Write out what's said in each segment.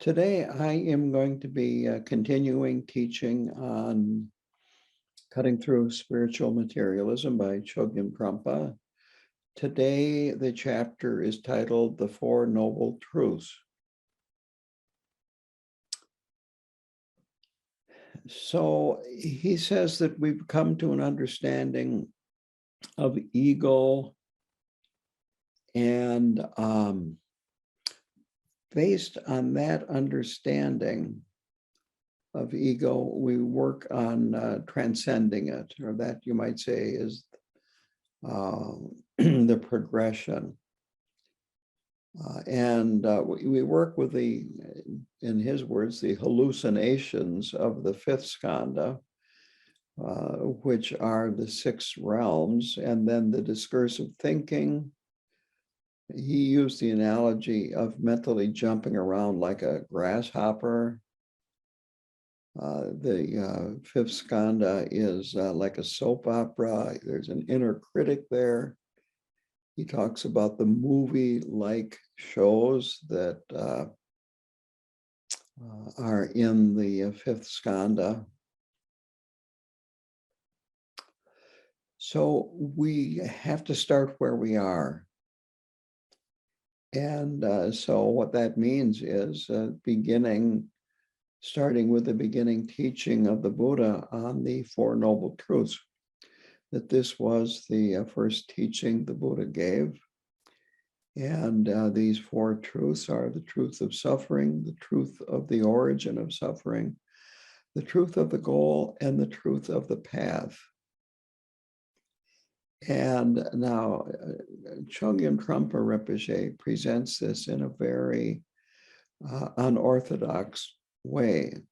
Today, I am going to be continuing teaching on Cutting Through Spiritual Materialism by Chogyam Trungpa. Today, the chapter is titled The Four Noble Truths. So he says that we've come to an understanding of ego, and based on that understanding of ego, we work on transcending it, or that you might say is the progression. We work with in his words, the hallucinations of the fifth skandha, which are the six realms, and then the discursive thinking. He used the analogy of mentally jumping around like a grasshopper. The fifth skandha is like a soap opera. There's an inner critic there. He talks about the movie-like shows that are in the fifth skandha. So we have to start where we are. And so what that means is starting with the beginning teaching of the Buddha on the Four Noble Truths, that this was the first teaching the Buddha gave. And these four truths are the truth of suffering, the truth of the origin of suffering, the truth of the goal, and the truth of the path. And now Chogyam Trungpa Rinpoche presents this in a very unorthodox way.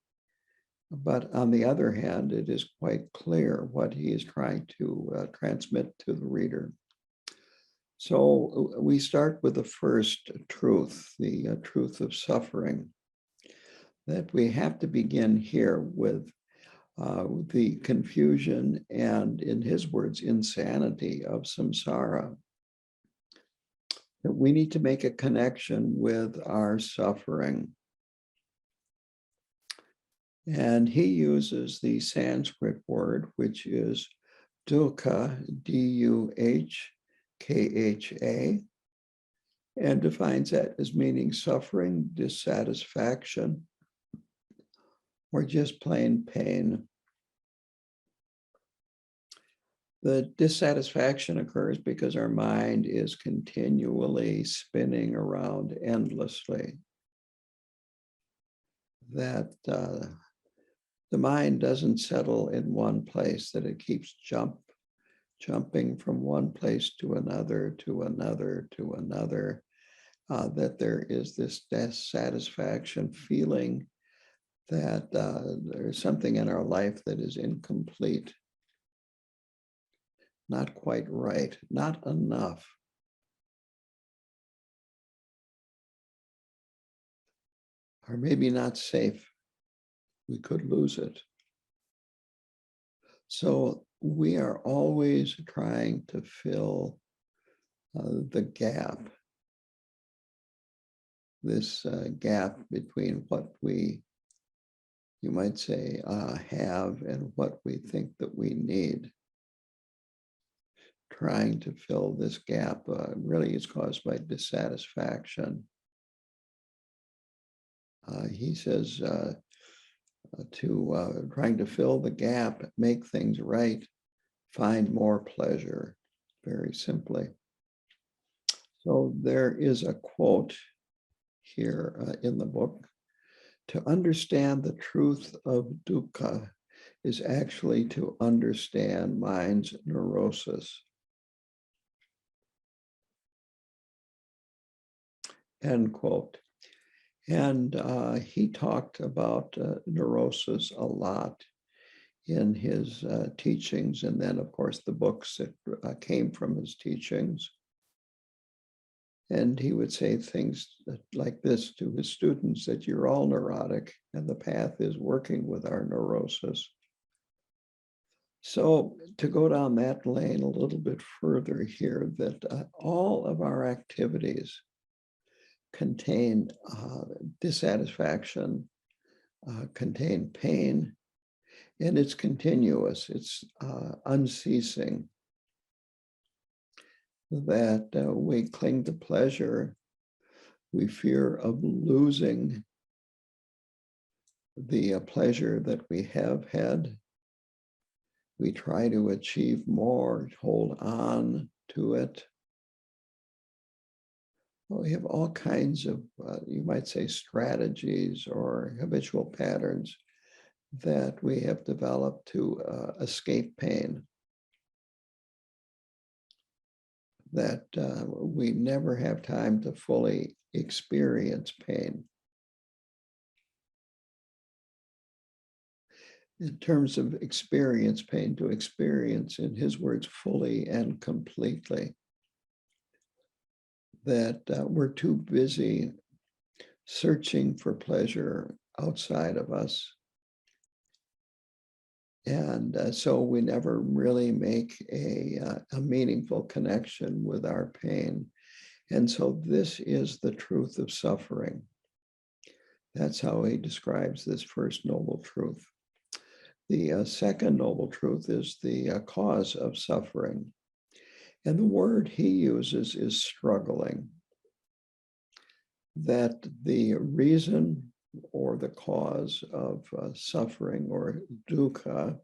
But on the other hand, it is quite clear what he is trying to transmit to the reader. So we start with the first truth, the truth of suffering, that we have to begin here with the confusion and, in his words, insanity of samsara. That we need to make a connection with our suffering. And he uses the Sanskrit word, which is dukkha, D-U-H-K-H-A, and defines that as meaning suffering, dissatisfaction, or just plain pain. The dissatisfaction occurs because our mind is continually spinning around endlessly. That the mind doesn't settle in one place, that it keeps jumping from one place to another, to another, to another, that there is this dissatisfaction feeling that there's something in our life that is incomplete, not quite right, not enough. Or maybe not safe. We could lose it. So we are always trying to fill the gap, this gap between what we, you might say, have and what we think that we need. Trying to fill this gap really is caused by dissatisfaction. He says, trying to fill the gap, make things right, find more pleasure, very simply. So there is a quote here in the book: to understand the truth of dukkha is actually to understand mind's neurosis. End quote. And he talked about neurosis a lot in his teachings, and then, of course, the books that came from his teachings. And he would say things like this to his students, that you're all neurotic, and the path is working with our neurosis. So to go down that lane a little bit further here, that all of our activities contain dissatisfaction, contain pain, and it's continuous, it's unceasing. That we cling to pleasure, we fear of losing the pleasure that we have had. We try to achieve more, hold on to it. Well, we have all kinds of, you might say, strategies or habitual patterns that we have developed to escape pain. That we never have time to fully experience pain. In terms of experience pain, to experience, in his words, fully and completely. That we're too busy searching for pleasure outside of us. And so we never really make a meaningful connection with our pain. And so this is the truth of suffering. That's how he describes this first noble truth. The second noble truth is the cause of suffering. And the word he uses is struggling. That the reason or the cause of suffering or dukkha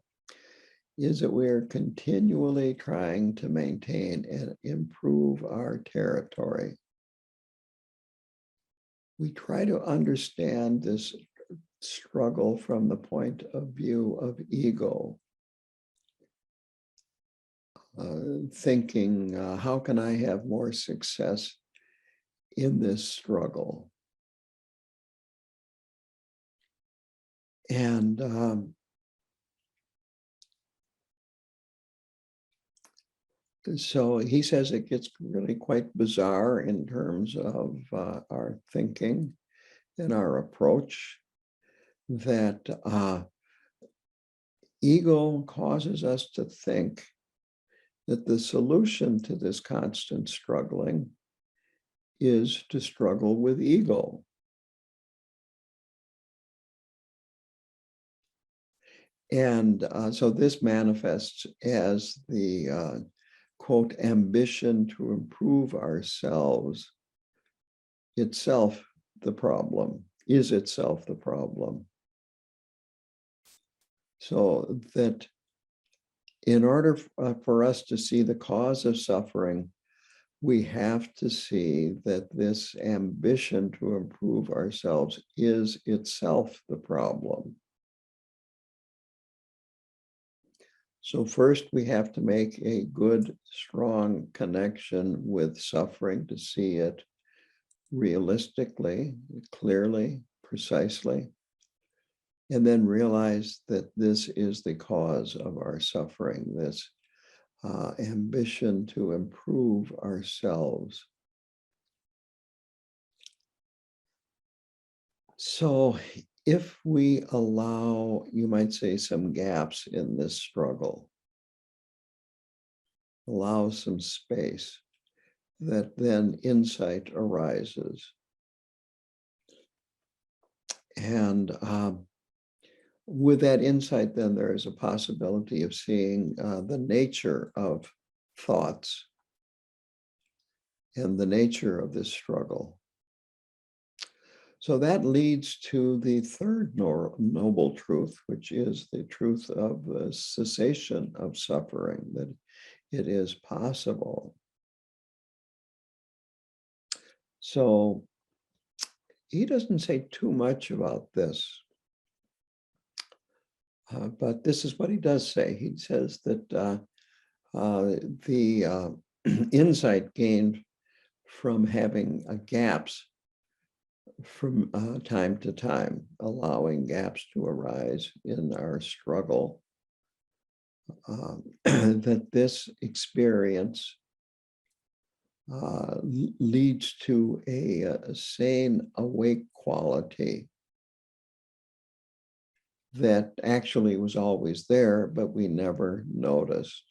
is that we are continually trying to maintain and improve our territory. We try to understand this struggle from the point of view of ego. Thinking, how can I have more success in this struggle? And so he says it gets really quite bizarre in terms of our thinking and our approach, that ego causes us to think that the solution to this constant struggling is to struggle with ego. And so this manifests as the quote, ambition to improve ourselves itself the problem, is itself the problem. So that in order for us to see the cause of suffering, we have to see that this ambition to improve ourselves is itself the problem. So first, we have to make a good, strong connection with suffering to see it realistically, clearly, precisely, and then realize that this is the cause of our suffering, this ambition to improve ourselves. So if we allow, you might say, some gaps in this struggle, allow some space, that then insight arises. And with that insight, then there is a possibility of seeing the nature of thoughts and the nature of this struggle. So that leads to the third noble truth, which is the truth of the cessation of suffering, that it is possible. So he doesn't say too much about this, but this is what he does say. He says that the insight gained from having gaps from time to time, allowing gaps to arise in our struggle, that this experience leads to a sane, awake quality that actually was always there, but we never noticed.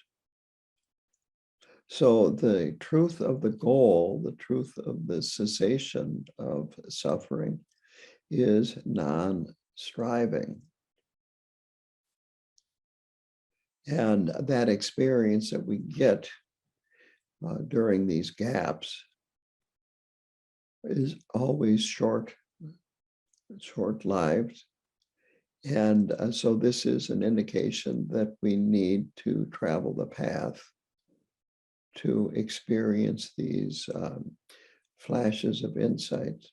So the truth of the goal, the truth of the cessation of suffering is non-striving. And that experience that we get during these gaps is always short-lived. And so this is an indication that we need to travel the path to experience these flashes of insight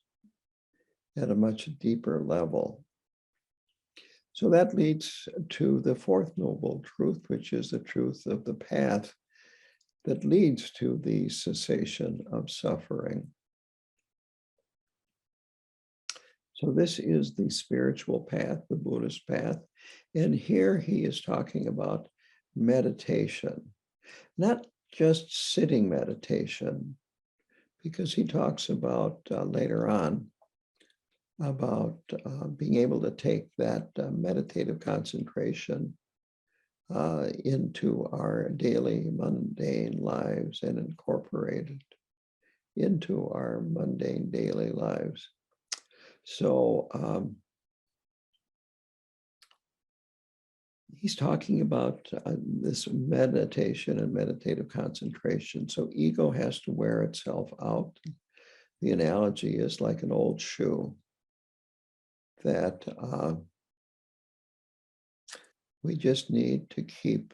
at a much deeper level. So that leads to the fourth noble truth, which is the truth of the path that leads to the cessation of suffering. So this is the spiritual path, the Buddhist path. And here he is talking about meditation, not just sitting meditation, because he talks about later on about being able to take that meditative concentration into our daily mundane lives and incorporate it into our mundane daily lives. So he's talking about this meditation and meditative concentration. So ego has to wear itself out. The analogy is like an old shoe that we just need to keep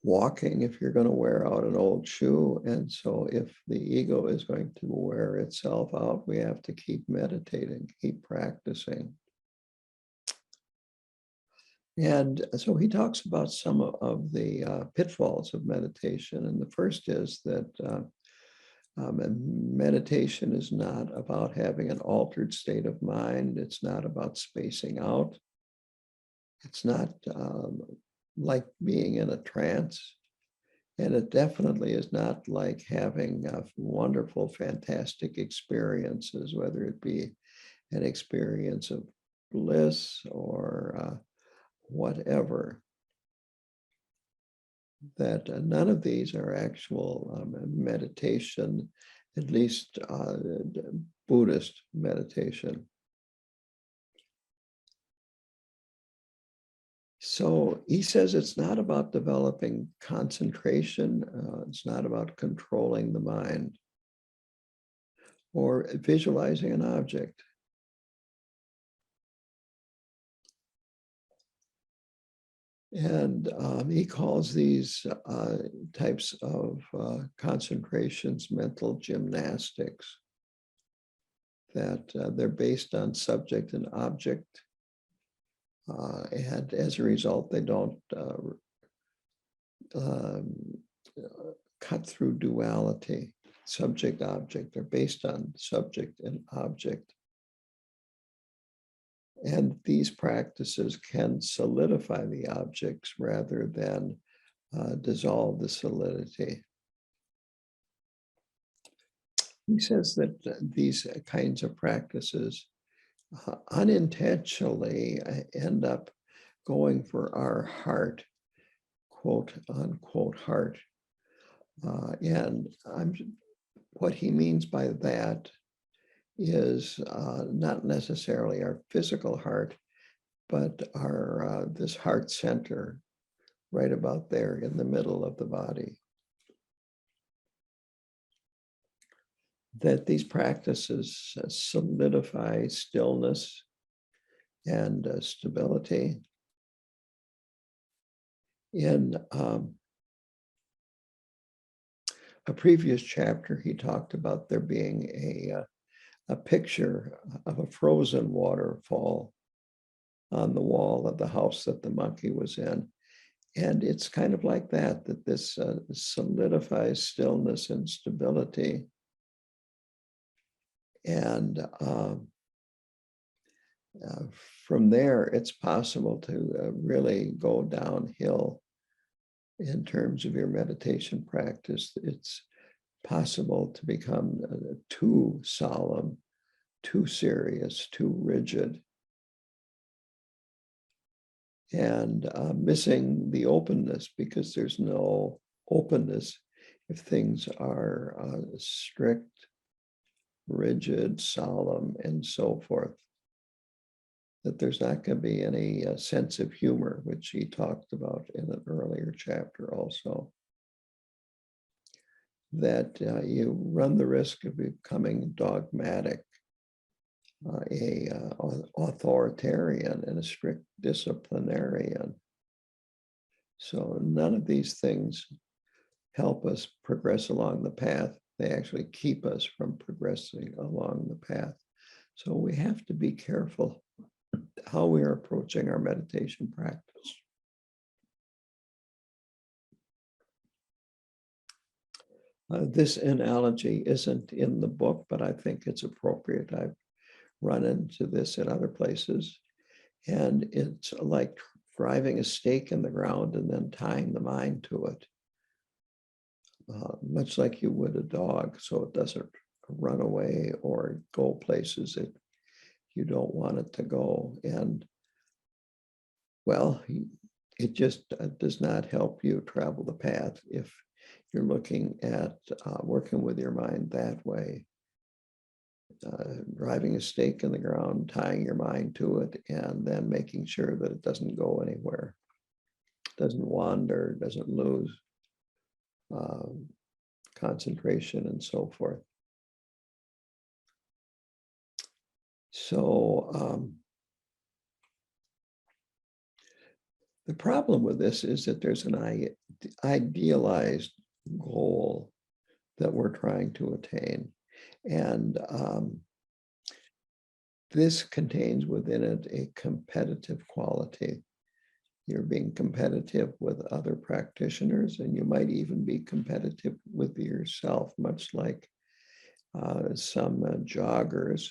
walking if you're going to wear out an old shoe. And so if the ego is going to wear itself out, we have to keep meditating, keep practicing. And so he talks about some of the pitfalls of meditation. And the first is that meditation is not about having an altered state of mind. It's not about spacing out. It's not like being in a trance. And it definitely is not like having wonderful, fantastic experiences, whether it be an experience of bliss or whatever. That none of these are actual meditation, at least Buddhist meditation. So he says it's not about developing concentration. It's not about controlling the mind or visualizing an object. And he calls these types of concentrations mental gymnastics, that they're based on subject and object. And as a result, they don't cut through duality, subject-object. They're based on subject and object. And these practices can solidify the objects rather than dissolve the solidity. He says that these kinds of practices unintentionally end up going for our heart, quote unquote heart. And what he means by that is not necessarily our physical heart, but our this heart center right about there in the middle of the body. That these practices solidify stillness and stability. In a previous chapter, he talked about there being a picture of a frozen waterfall on the wall of the house that the monkey was in. And it's kind of like that this solidifies stillness and stability. And from there, it's possible to really go downhill in terms of your meditation practice. It's possible to become too solemn, too serious, too rigid. and missing the openness, because there's no openness if things are strict, rigid, solemn, and so forth. That there's not going to be any sense of humor, which he talked about in an earlier chapter also. That you run the risk of becoming dogmatic, authoritarian, and a strict disciplinarian. So none of these things help us progress along the path. They actually keep us from progressing along the path. So we have to be careful how we are approaching our meditation practice. This analogy isn't in the book, but I think it's appropriate. I've run into this in other places. And it's like driving a stake in the ground and then tying the mind to it, much like you would a dog, so it doesn't run away or go places that you don't want it to go. And well, it just does not help you travel the path if you're looking at working with your mind that way. Driving a stake in the ground, tying your mind to it, and then making sure that it doesn't go anywhere, doesn't wander, doesn't lose concentration, and so forth. So the problem with this is that there's an idealized goal that we're trying to attain. And this contains within it a competitive quality. You're being competitive with other practitioners, and you might even be competitive with yourself, much like some joggers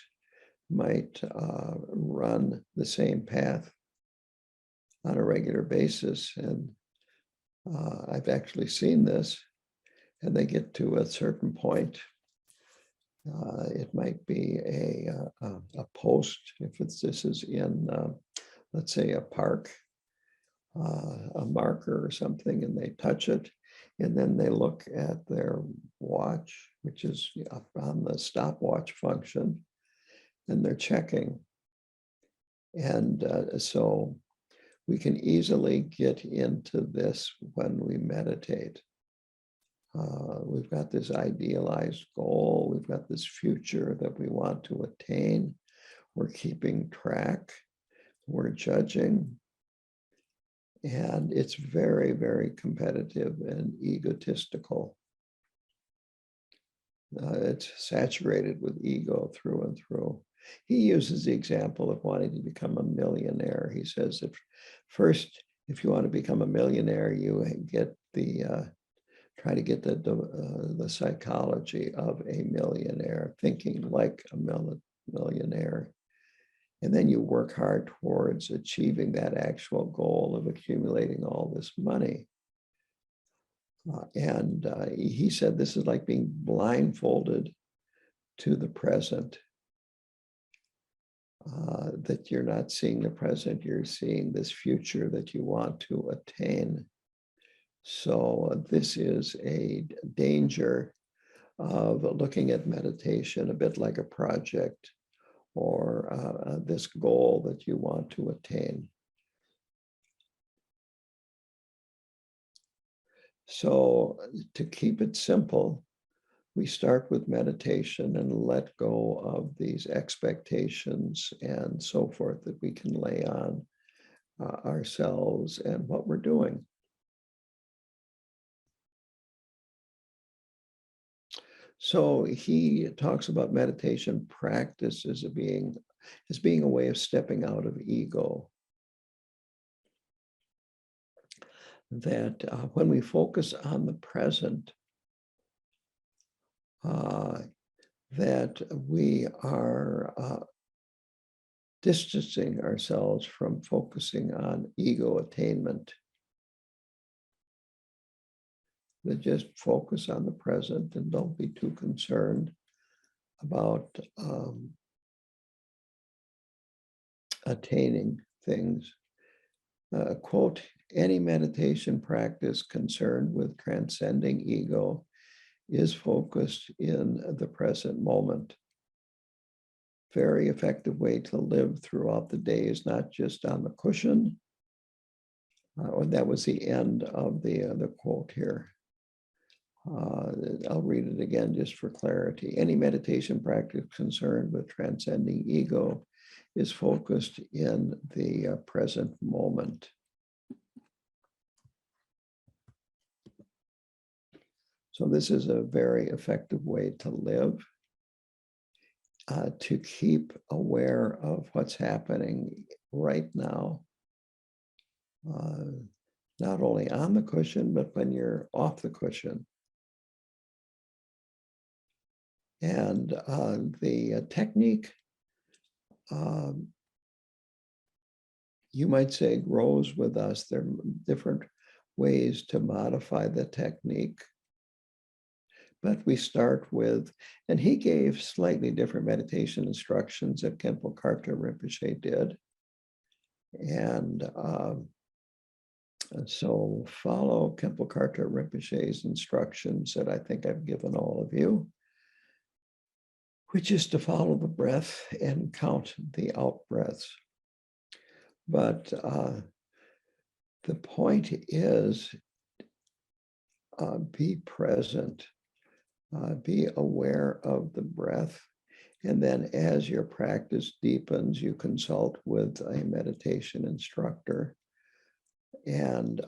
might run the same path on a regular basis. And I've actually seen this, and they get to a certain point. It might be a post, if this is in, let's say, a park, a marker or something, and they touch it, and then they look at their watch, which is up on the stopwatch function, and they're checking. And so we can easily get into this when we meditate. We've got this idealized goal. We've got this future that we want to attain. We're keeping track. We're judging. And it's very, very competitive and egotistical. It's saturated with ego through and through. He uses the example of wanting to become a millionaire. He says that first, if you want to become a millionaire, you get try to get the psychology of a millionaire, thinking like a millionaire. And then you work hard towards achieving that actual goal of accumulating all this money. And he said this is like being blindfolded to the present, that you're not seeing the present, you're seeing this future that you want to attain. So this is a danger of looking at meditation a bit like a project, or this goal that you want to attain. So to keep it simple, we start with meditation and let go of these expectations and so forth that we can lay on ourselves and what we're doing. So he talks about meditation practice as being a way of stepping out of ego. That when we focus on the present, that we are distancing ourselves from focusing on ego attainment. That just focus on the present and don't be too concerned about attaining things. Quote, any meditation practice concerned with transcending ego is focused in the present moment. Very effective way to live throughout the day is not just on the cushion. That was the end of the quote here. I'll read it again just for clarity. Any meditation practice concerned with transcending ego is focused in the present moment. So this is a very effective way to live, to keep aware of what's happening right now, not only on the cushion, but when you're off the cushion. And the technique, you might say, grows with us. There are different ways to modify the technique. But we start with, and he gave slightly different meditation instructions that Khenpo Karthar Rinpoche did. And so follow Khenpo Karthar Rinpoche's instructions that I think I've given all of you, which is to follow the breath and count the out breaths. But the point is, be present, be aware of the breath. And then as your practice deepens, you consult with a meditation instructor, and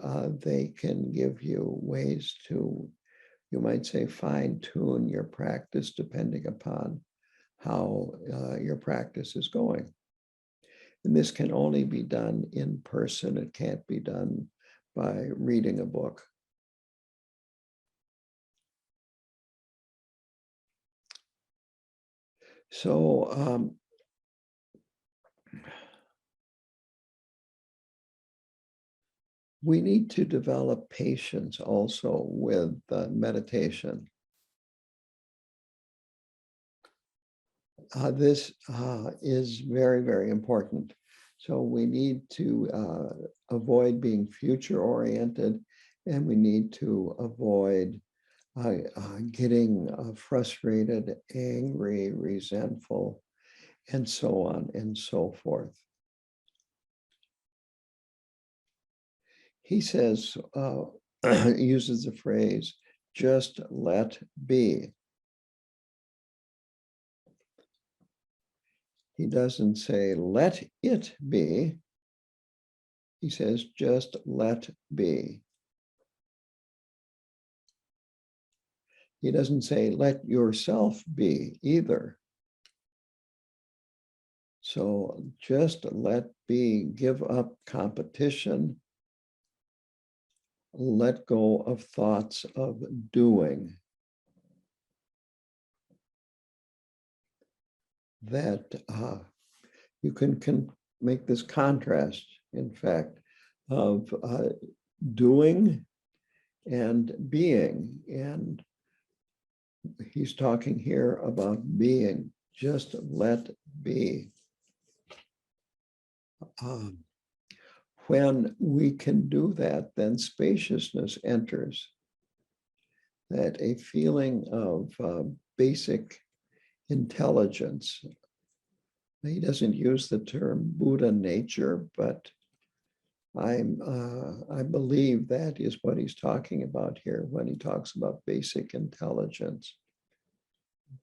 they can give you ways to, you might say, fine tune your practice depending upon how your practice is going. And this can only be done in person. It can't be done by reading a book. So we need to develop patience also with meditation. This is very, very important. So we need to avoid being future-oriented, and we need to avoid getting frustrated, angry, resentful, and so on and so forth. He says, uses the phrase, just let be. He doesn't say, let it be. He says, just let be. He doesn't say, let yourself be either. So just let be, give up competition, let go of thoughts of doing. That you can make this contrast, in fact, of doing and being. And he's talking here about being. Just let be. When we can do that, then spaciousness enters. That a feeling of basic intelligence. He doesn't use the term Buddha nature, but I believe that is what he's talking about here when he talks about basic intelligence,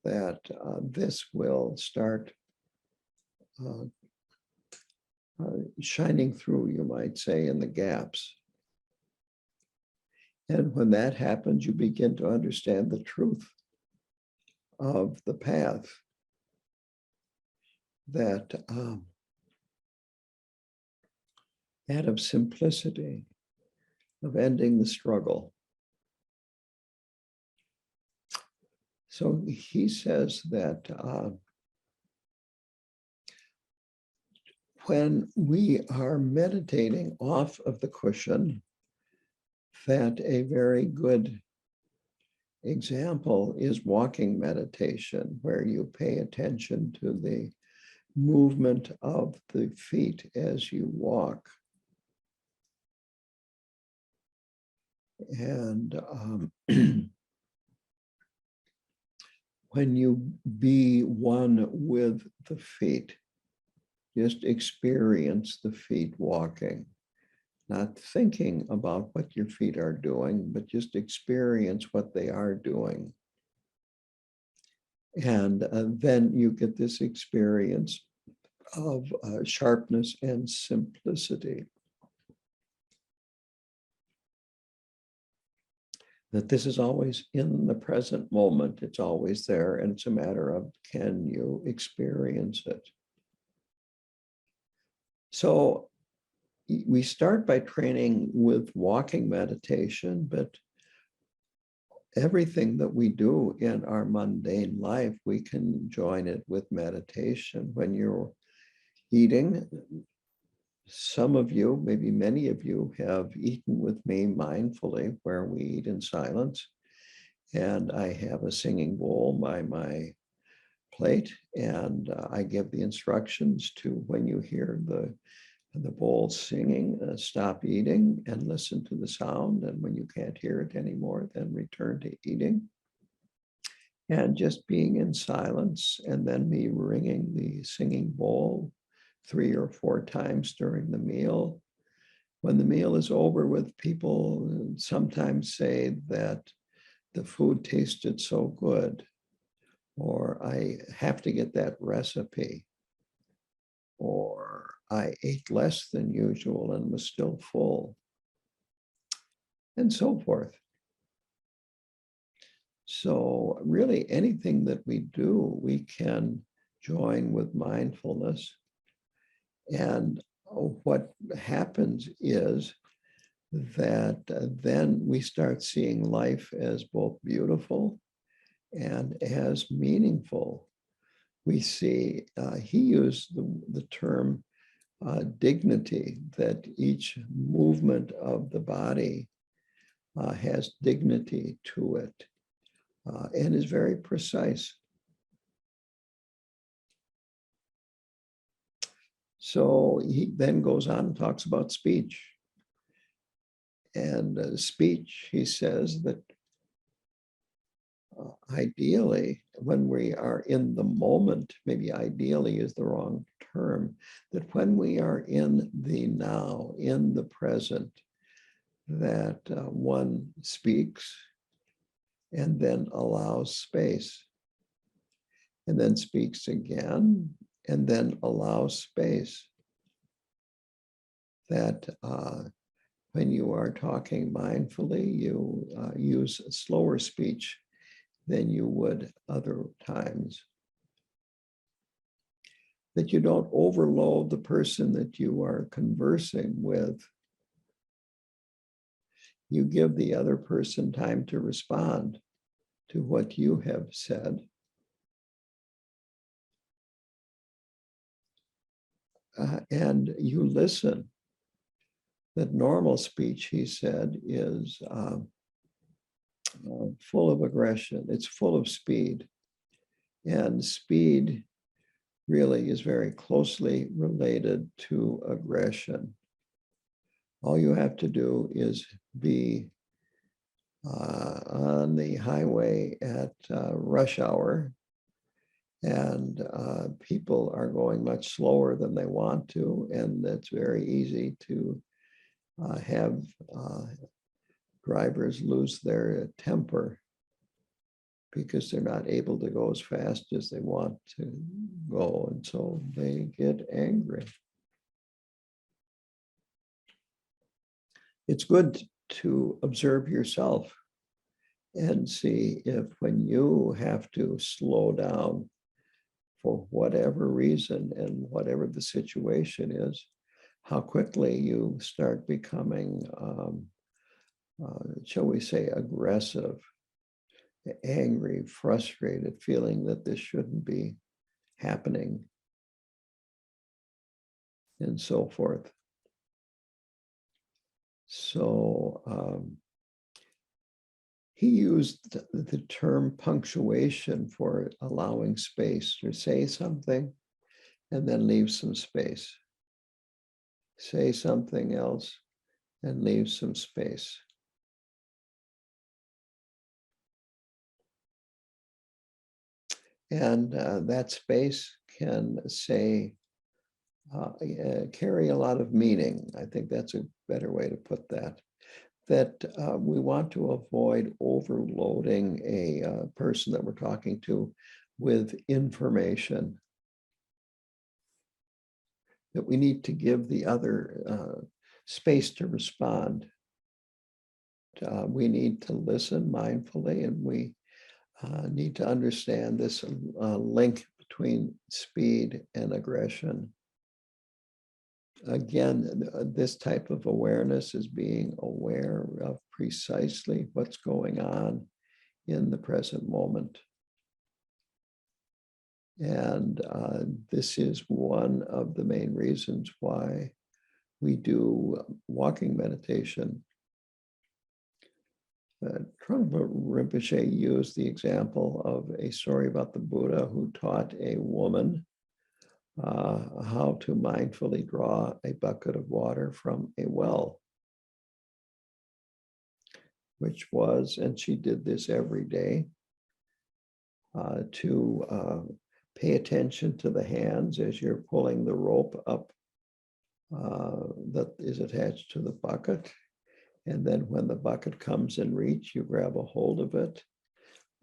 that this will start shining through, you might say, in the gaps. And when that happens, you begin to understand the truth of the path, that of simplicity, of ending the struggle. So he says that when we are meditating off of the cushion, that a very good example is walking meditation, where you pay attention to the movement of the feet as you walk. And when you be one with the feet, just experience the feet walking, not thinking about what your feet are doing, but just experience what they are doing. And then you get this experience of sharpness and simplicity. That this is always in the present moment, it's always there, and it's a matter of, can you experience it? So we start by training with walking meditation, but everything that we do in our mundane life, we can join it with meditation. When you're eating, some of you, maybe many of you, have eaten with me mindfully, where we eat in silence. And I have a singing bowl by my plate, and I give the instructions to, when you hear the bowl singing, stop eating and listen to the sound. And when you can't hear it anymore, then return to eating. And just being in silence, and then me ringing the singing bowl 3 or 4 times during the meal. When the meal is over with, people sometimes say that the food tasted so good, or I have to get that recipe, or I ate less than usual and was still full, and so forth. So really anything that we do, we can join with mindfulness. And what happens is that then we start seeing life as both beautiful and as meaningful. We see, he used the term dignity, that each movement of the body has dignity to it, and is very precise. So he then goes on and talks about speech. And speech, he says that ideally, when we are in the moment, maybe ideally is the wrong term, that when we are in the now, in the present, that one speaks and then allows space, and then speaks again, and then allows space. That when you are talking mindfully, you use slower speech than you would other times. That you don't overload the person that you are conversing with. You give the other person time to respond to what you have said. And you listen. That normal speech, he said, is full of aggression. It's full of speed. And speed really is very closely related to aggression. All you have to do is be on the highway at rush hour, and people are going much slower than they want to, and it's very easy to have drivers lose their temper because they're not able to go as fast as they want to go, and so they get angry. It's good to observe yourself and see if, when you have to slow down for whatever reason and whatever the situation is, how quickly you start becoming, shall we say, aggressive, angry, frustrated, feeling that this shouldn't be happening, and so forth. So he used the term punctuation for allowing space, to say something and then leave some space. Say something else and leave some space. And that space can carry a lot of meaning. I think that's a better way to put that. That we want to avoid overloading a person that we're talking to with information. That we need to give the other space to respond. We need to listen mindfully, and we need to understand this link between speed and aggression. Again, this type of awareness is being aware of precisely what's going on in the present moment. And this is one of the main reasons why we do walking meditation. Trungpa Rinpoche used the example of a story about the Buddha who taught a woman how to mindfully draw a bucket of water from a well, which was, and she did this every day, to pay attention to the hands as you're pulling the rope up that is attached to the bucket. And then when the bucket comes in reach, you grab a hold of it.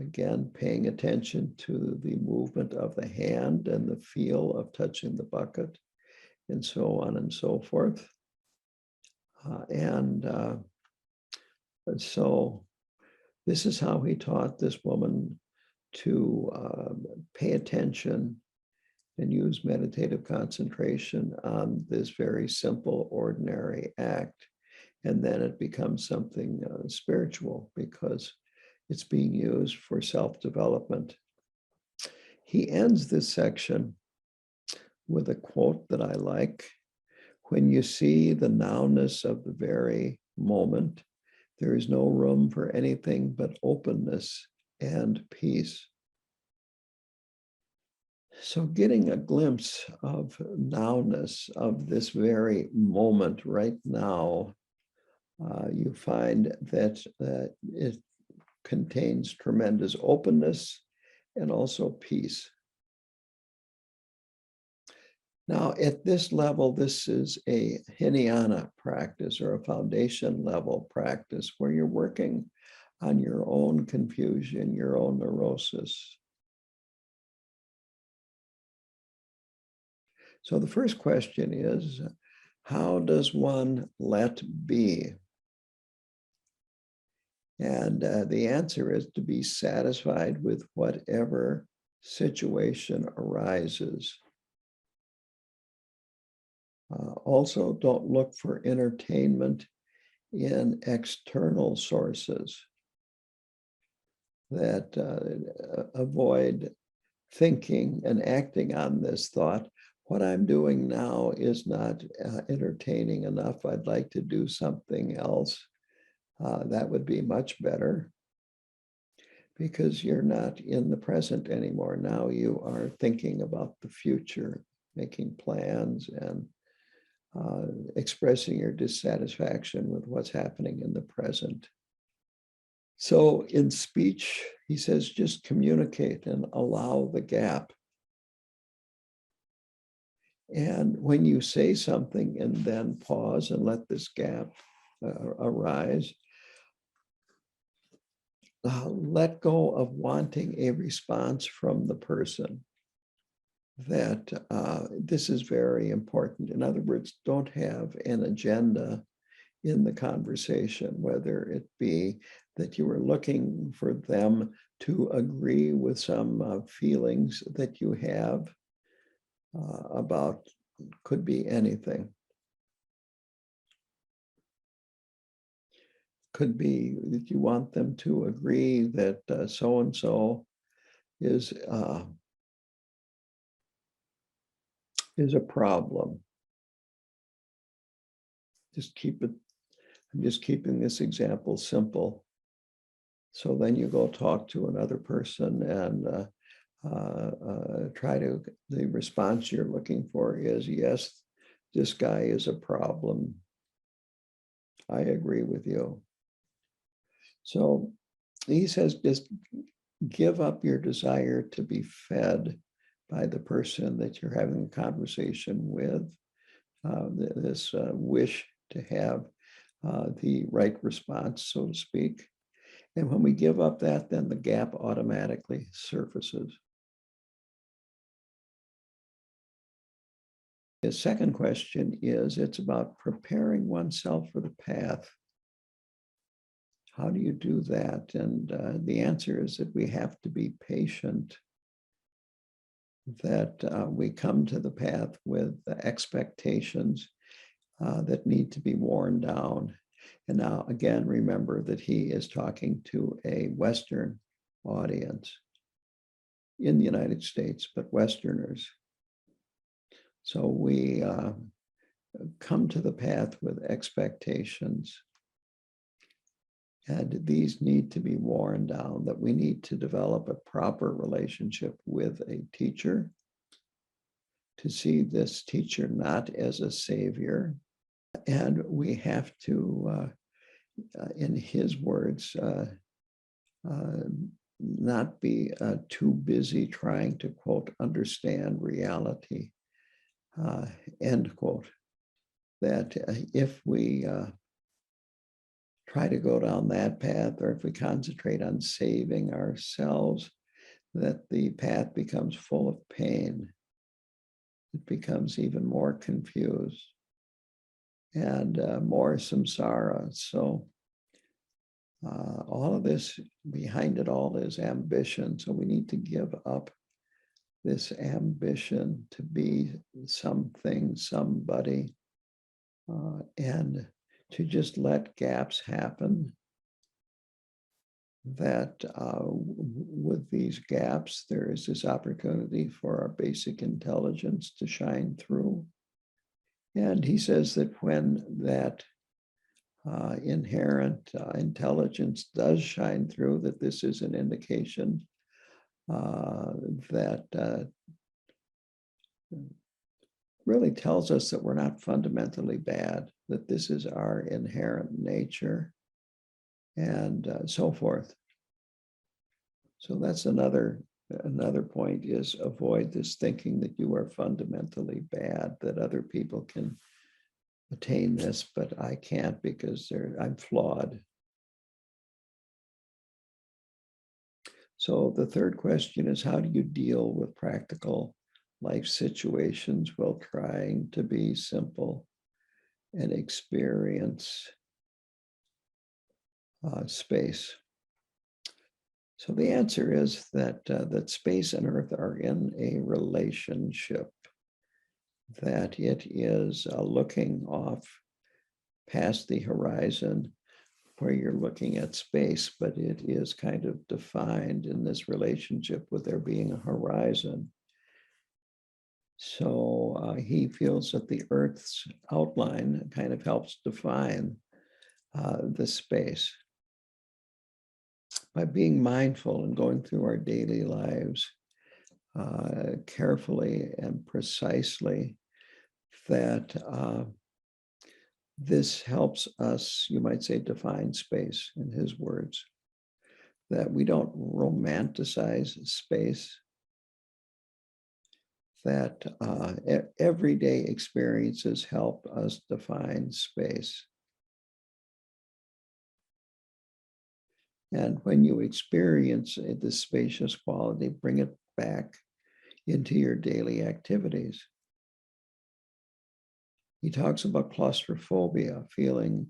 Again, paying attention to the movement of the hand and the feel of touching the bucket, and so on and so forth. So this is how he taught this woman to pay attention and use meditative concentration on this very simple, ordinary act. And then it becomes something spiritual because it's being used for self-development. He ends this section with a quote that I like. When you see the nowness of the very moment, there is no room for anything but openness and peace. So getting a glimpse of nowness of this very moment right now, you find that it contains tremendous openness and also peace. Now, at this level, this is a Hinayana practice or a foundation level practice where you're working on your own confusion, your own neurosis. So the first question is, how does one let be? And the answer is to be satisfied with whatever situation arises. Also, don't look for entertainment in external sources. That avoid thinking and acting on this thought. What I'm doing now is not entertaining enough. I'd like to do something else. That would be much better because you're not in the present anymore. Now you are thinking about the future, making plans and expressing your dissatisfaction with what's happening in the present. So in speech, he says, just communicate and allow the gap. And when you say something and then pause and let this gap arise, let go of wanting a response from the person. That this is very important. In other words, don't have an agenda in the conversation, whether it be that you are looking for them to agree with some feelings that you have about, could be anything. Could be that you want them to agree that so-and-so is a problem. Just keep it, I'm just keeping this example simple. So then you go talk to another person and try to, the response you're looking for is, yes, this guy is a problem. I agree with you. So he says, just give up your desire to be fed by the person that you're having a conversation with, this wish to have the right response, so to speak. And when we give up that, then the gap automatically surfaces. The second question is, it's about preparing oneself for the path. How do you do that? And the answer is that we have to be patient, that we come to the path with expectations that need to be worn down. And now, again, remember that he is talking to a Western audience in the United States, but Westerners. So we come to the path with expectations. And these need to be worn down, that we need to develop a proper relationship with a teacher, to see this teacher not as a savior. And we have to, in his words, not be too busy trying to, quote, understand reality, end quote. That if we try to go down that path, or if we concentrate on saving ourselves, that the path becomes full of pain. It becomes even more confused and more samsara. So all of this, behind it all is ambition. So we need to give up this ambition to be something, somebody, and to just let gaps happen. That with these gaps, there is this opportunity for our basic intelligence to shine through. And he says that when that inherent intelligence does shine through, that this is an indication that really tells us that we're not fundamentally bad, that this is our inherent nature, and so forth. So that's another point, is avoid this thinking that you are fundamentally bad, that other people can attain this, but I can't because I'm flawed. So the third question is, how do you deal with practical life situations while trying to be simple and experience space? So the answer is that that space and earth are in a relationship, that it is looking off past the horizon where you're looking at space, but it is kind of defined in this relationship with there being a horizon. So he feels that the earth's outline kind of helps define the space. By being mindful and going through our daily lives carefully and precisely, that this helps us, you might say, define space, in his words, that we don't romanticize space, that everyday experiences help us define space. And when you experience this spacious quality, bring it back into your daily activities. He talks about claustrophobia, feeling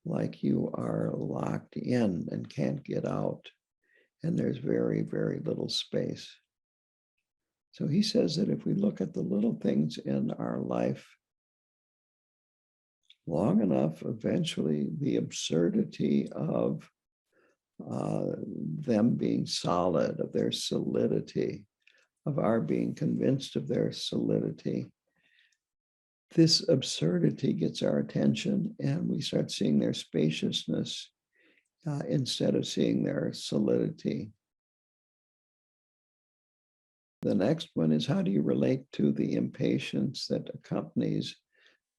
like you are locked in and can't get out, and there's very, very little space. So he says that if we look at the little things in our life long enough, eventually the absurdity of them being solid, of their solidity, of our being convinced of their solidity, this absurdity gets our attention, and we start seeing their spaciousness instead of seeing their solidity. The next one is, how do you relate to the impatience that accompanies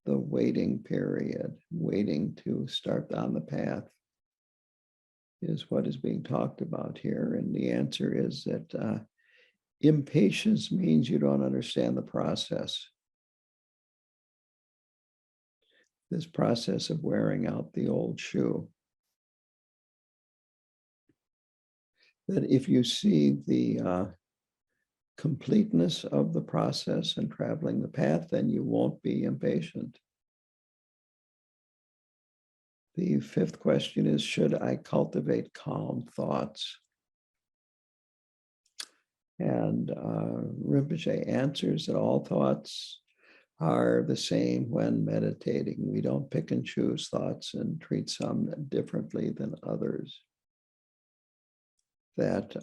the waiting period, waiting to start on the path? is what is being talked about here. And the answer is that impatience means you don't understand the process. This process of wearing out the old shoe. That if you see the completeness of the process and traveling the path, then you won't be impatient. The fifth question is, should I cultivate calm thoughts? And Rinpoche answers that all thoughts are the same when meditating. We don't pick and choose thoughts and treat some differently than others. That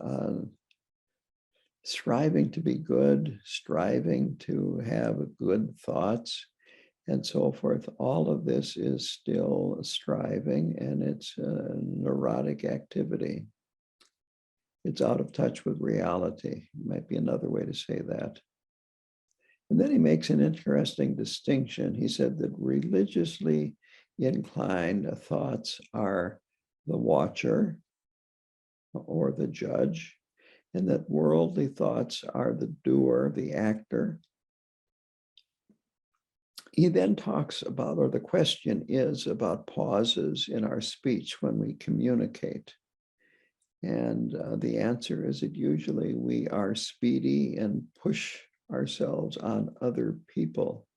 striving to be good, striving to have good thoughts, and so forth, all of this is still striving, and it's a neurotic activity. It's out of touch with reality, might be another way to say that. And then he makes an interesting distinction. He said that religiously inclined thoughts are the watcher or the judge, and that worldly thoughts are the doer, the actor. He then talks about, or the question is about pauses in our speech when we communicate. And the answer is that usually we are speedy and push ourselves on other people.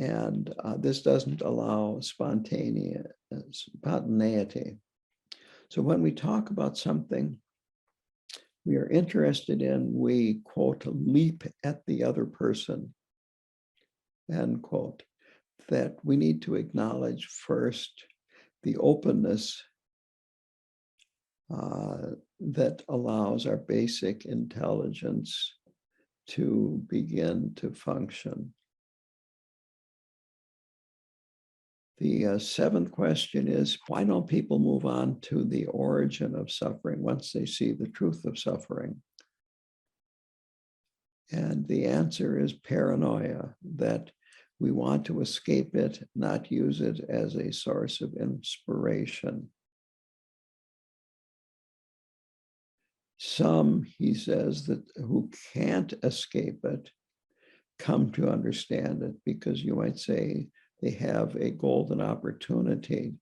And this doesn't allow spontaneity. So when we talk about something we are interested in, we, quote, leap at the other person, end quote. That we need to acknowledge first the openness that allows our basic intelligence to begin to function. The seventh question is, why don't people move on to the origin of suffering once they see the truth of suffering? And the answer is paranoia, that we want to escape it, not use it as a source of inspiration. Some, he says, that who can't escape it come to understand it, because you might say they have a golden opportunity.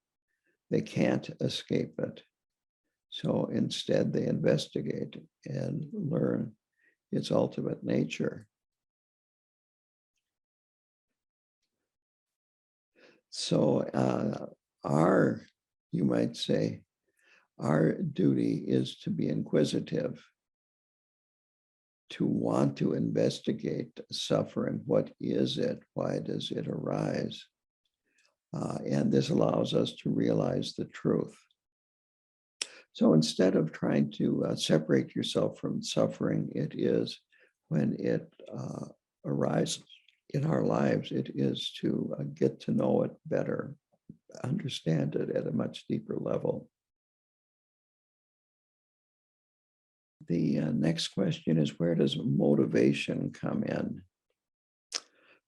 They can't escape it. So instead they investigate and learn its ultimate nature. So you might say, our duty is to be inquisitive, to want to investigate suffering. What is it? Why does it arise? And this allows us to realize the truth. So instead of trying to separate yourself from suffering, it is when it arises in our lives, it is to get to know it better, understand it at a much deeper level. The next question is, where does motivation come in?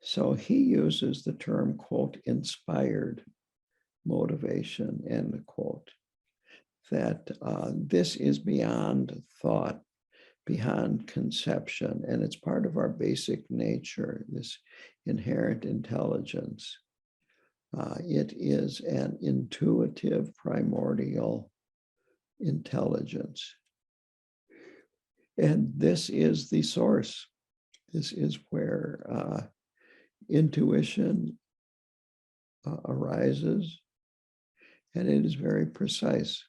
So he uses the term, quote, inspired motivation, end quote, that this is beyond thought, beyond conception, and it's part of our basic nature, this inherent intelligence. It is an intuitive, primordial intelligence. And this is the source. This is where intuition arises, and it is very precise.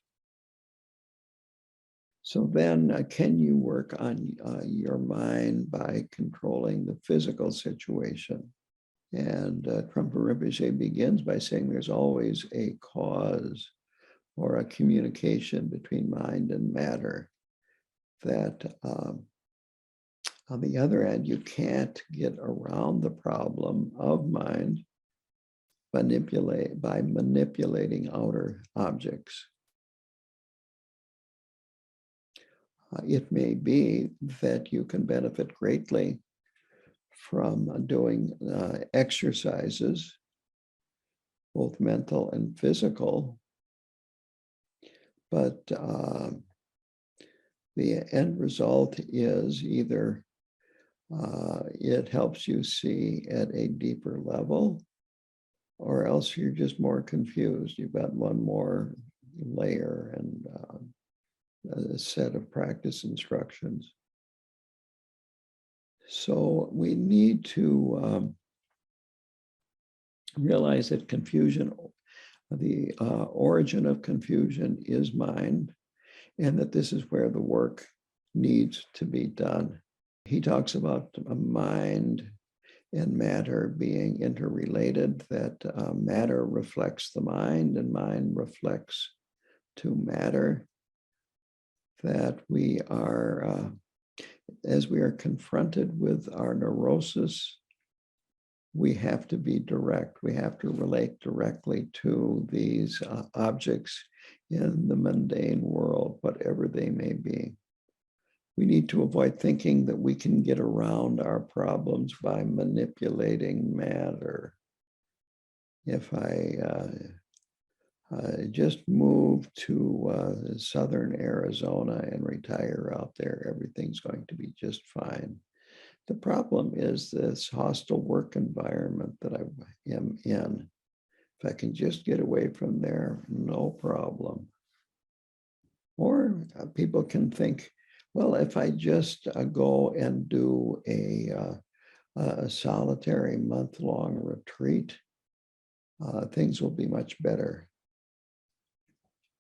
So then can you work on your mind by controlling the physical situation? And Trungpa Rinpoche begins by saying there's always a cause or a communication between mind and matter, that on the other hand, you can't get around the problem of mind by manipulating outer objects. It may be that you can benefit greatly from doing exercises, both mental and physical, But the end result is either it helps you see at a deeper level, or else you're just more confused. You've got one more layer and a set of practice instructions. So we need to realize that confusion, the origin of confusion is mind, and that this is where the work needs to be done. He talks about mind and matter being interrelated, that matter reflects the mind and mind reflects to matter, that we are, as we are confronted with our neurosis, we have to be direct. We have to relate directly to these objects in the mundane world, whatever they may be. We need to avoid thinking that we can get around our problems by manipulating matter. If I just move to southern Arizona and retire out there, everything's going to be just fine. The problem is this hostile work environment that I am in. If I can just get away from there, no problem. Or people can think, well, if I just go and do a solitary month-long retreat, things will be much better.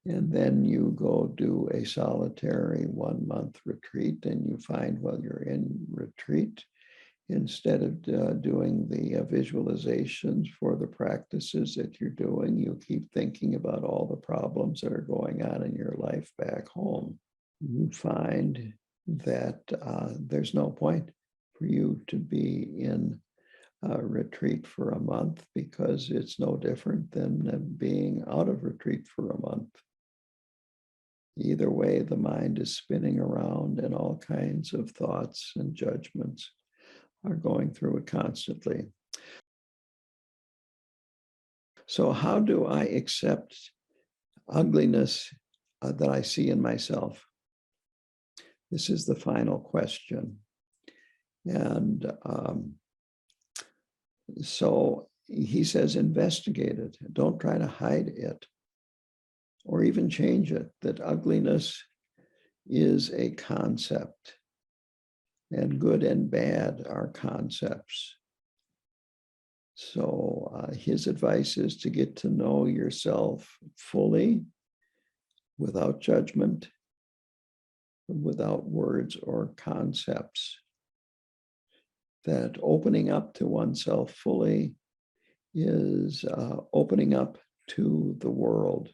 And then you go do a solitary 1-month retreat and you find while you're in retreat, instead of doing the visualizations for the practices that you're doing, you keep thinking about all the problems that are going on in your life back home. You find that there's no point for you to be in a retreat for a month, because it's no different than being out of retreat for a month. Either way, the mind is spinning around and all kinds of thoughts and judgments are going through it constantly. So how do I accept ugliness that I see in myself? This is the final question. And so he says, investigate it. Don't try to hide it or even change it, that ugliness is a concept and good and bad are concepts. So his advice is to get to know yourself fully, without judgment, without words or concepts. That opening up to oneself fully is opening up to the world.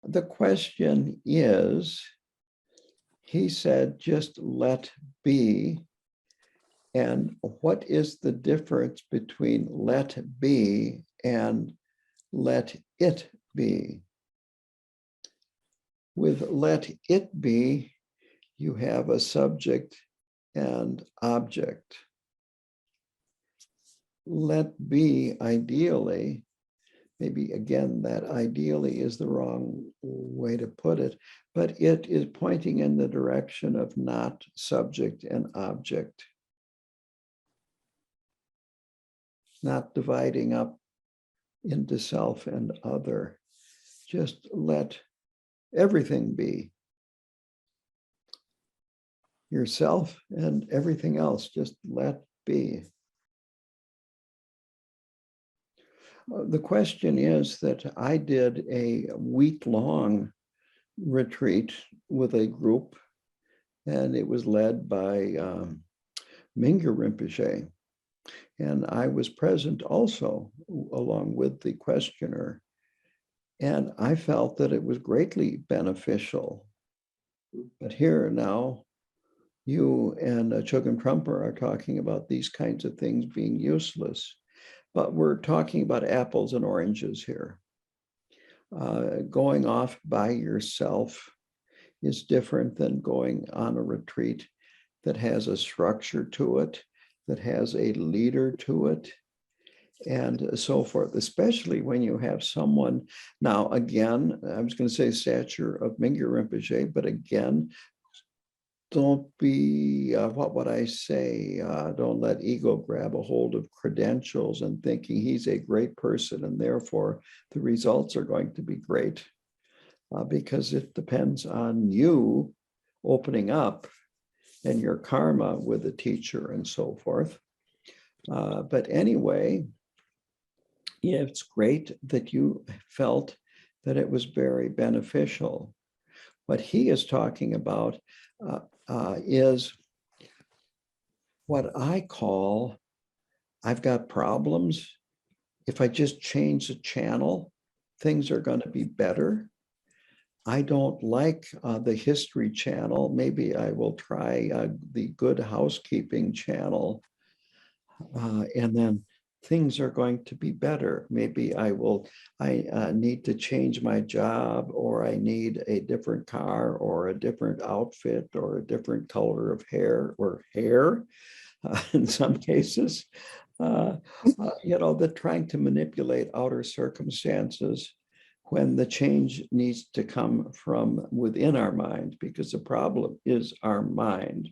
The question is, he said, just let be. And what is the difference between let be and let it be? With let it be, you have a subject and object. Let be, ideally, maybe again, that ideally is the wrong way to put it, but it is pointing in the direction of not subject and object, not dividing up into self and other. Just let everything be. Yourself and everything else, just let be. The question is that I did a week-long retreat with a group, and it was led by Mingyur Rinpoche. And I was present also along with the questioner. And I felt that it was greatly beneficial. But here now, you and Chogyam Trungpa are talking about these kinds of things being useless. But we're talking about apples and oranges here. Going off by yourself is different than going on a retreat that has a structure to it, that has a leader to it. and so forth, especially when you have someone. Now, again, I was going to say stature of Mingyur Rinpoche, but again, don't be, what would I say? Don't let ego grab a hold of credentials and thinking he's a great person and therefore the results are going to be great, because it depends on you opening up and your karma with the teacher and so forth. But anyway, yeah, it's great that you felt that it was very beneficial. What he is talking about is what I call, I've got problems. If I just change the channel, things are going to be better. I don't like the history channel. Maybe I will try the good housekeeping channel, and then things are going to be better. Maybe I need to change my job, or I need a different car, or a different outfit, or a different color of hair, or hair in some cases. They're trying to manipulate outer circumstances when the change needs to come from within our mind, because the problem is our mind.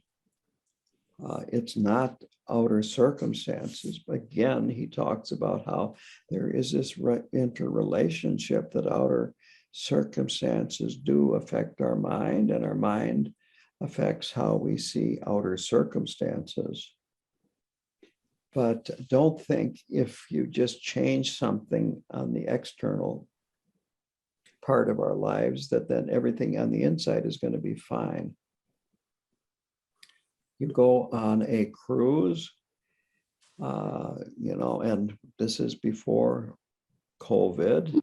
It's not outer circumstances. Again, he talks about how there is this interrelationship, that outer circumstances do affect our mind, and our mind affects how we see outer circumstances. But don't think if you just change something on the external part of our lives that then everything on the inside is going to be fine. You go on a cruise, and this is before COVID,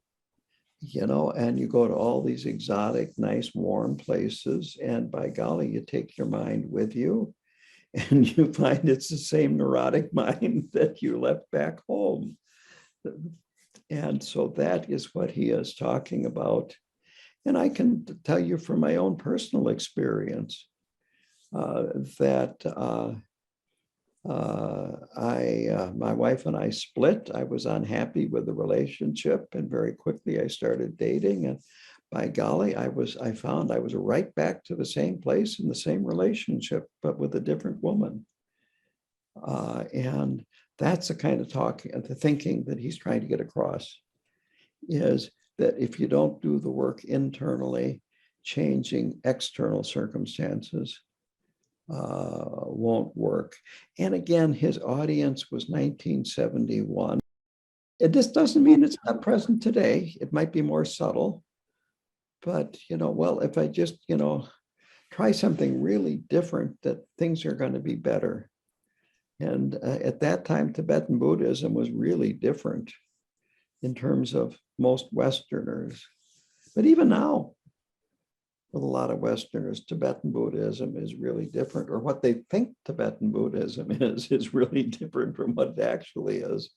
and you go to all these exotic, nice, warm places, and by golly, you take your mind with you, and you find it's the same neurotic mind that you left back home. And so that is what he is talking about. And I can tell you from my own personal experience that my wife and I split. I was unhappy with the relationship, and very quickly I started dating, and by golly, I found I was right back to the same place in the same relationship, but with a different woman. And that's the kind of the thinking that he's trying to get across, is that if you don't do the work internally, changing external circumstances won't work. And again, his audience was 1971. This doesn't mean it's not present today. It might be more subtle, but if I just try something really different, that things are going to be better. And at that time, Tibetan Buddhism was really different in terms of most Westerners. But even now, with a lot of Westerners, Tibetan Buddhism is really different, or what they think Tibetan Buddhism is really different from what it actually is.